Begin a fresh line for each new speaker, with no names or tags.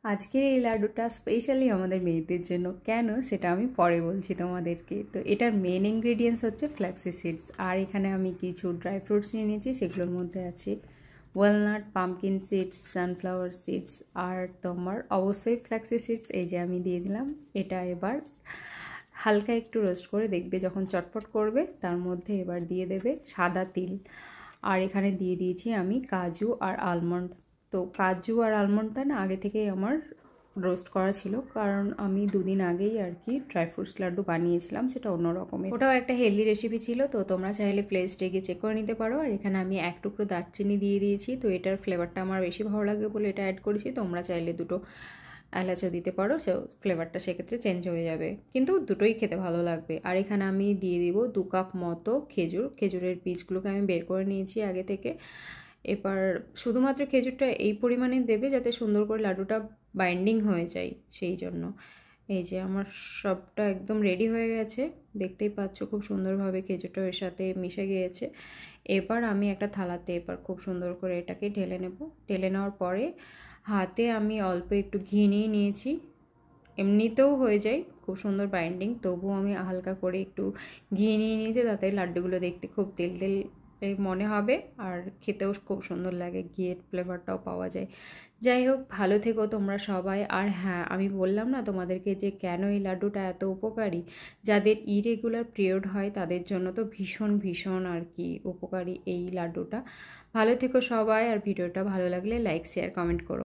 আজকের এই লাড্ডুটা স্পেশালি আমাদের মেয়েদের জন্য, কেন সেটা আমি পরে বলছি তোমাদেরকে। তো এটার মেন ইনগ্রেডিয়েন্টস হচ্ছে ফ্ল্যাক্সি সিডস, আর এখানে আমি কিছু ড্রাই ফ্রুটস নিয়ে নিয়েছি। সেগুলোর মধ্যে আছে walnut, pumpkin seeds, sunflower seeds, আর তোমার অবশ্যই ফ্ল্যাক্সি সিডস। এই যে আমি দিয়ে দিলাম। এটা এবার হালকা একটু রোস্ট করে দেখবে যখন চটপট করবে, তার মধ্যে এবার দিয়ে দেবে সাদা তিল। আর এখানে দিয়ে দিয়েছি আমি কাজু আর আলমন্ড। তো কাজু আর আলমন্ডটা না আগে থেকেই আমার রোস্ট করা ছিল, কারণ আমি দুদিন আগেই আর কি ড্রাই ফ্রুটস লাড্ডু বানিয়েছিলাম, সেটা অন্য রকমের। ওটাও একটা হেলদি রেসিপি ছিল, তো তোমরা চাইলে প্লে লিস্টে গিয়ে চেক করে নিতে পারো। আর এখানে আমি এক টুকরো দারচিনি দিয়ে দিয়েছি, তো এটার ফ্লেভারটা আমার বেশি ভালো লাগে বলে এটা অ্যাড করেছি। তোমরা চাইলে দুটো এলাচও দিতে পারো, সে ফ্লেভারটা সেক্ষেত্রে চেঞ্জ হয়ে যাবে, কিন্তু দুটোই খেতে ভালো লাগবে। আর এখানে আমি দিয়ে দিব 2 কাপ মতো খেজুরের বীজগুলোকে আমি বের করে নিয়েছি আগে থেকে। এবার শুধুমাত্র খেজুরটা এই পরিমাণে দেবে যাতে সুন্দর করে লাড্ডুটা বাইন্ডিং হয়ে যায়, সেই জন্য। এই যে আমার সবটা একদম রেডি হয়ে গেছে, দেখতেই পাচ্ছ খুব সুন্দরভাবে খেজুরটা এর সাথে মিশে গিয়েছে। এবার আমি একটা থালাতে এবার খুব সুন্দর করে এটাকে ঢেলে নেব। ঢেলে নেওয়ার পরে হাতে আমি অল্প একটু ঘি নিয়ে নিয়েছি। এমনিতেও হয়ে যায় খুব সুন্দর বাইন্ডিং, তবুও আমি হালকা করে একটু ঘি নিয়ে নিয়েছি, তাতে লাড্ডুগুলো দেখতে খুব তেল তেল মনে হবে, আর খেতেও খুব সুন্দর লাগে, ঘিয়ের ফ্লেভারটাও পাওয়া যায়। যাই হোক, ভালো থেকো তোমরা সবাই। আর হ্যাঁ, আমি বললাম না তোমাদেরকে যে কেন এই লাড্ডুটা এত উপকারী, যাদের ইরেগুলার পিরিয়ড হয় তাদের জন্য তো ভীষণ ভীষণ আর কি উপকারী এই লাড্ডুটা। ভালো থেকো সবাই, আর ভিডিওটা ভালো লাগলে লাইক, শেয়ার, কমেন্ট করো।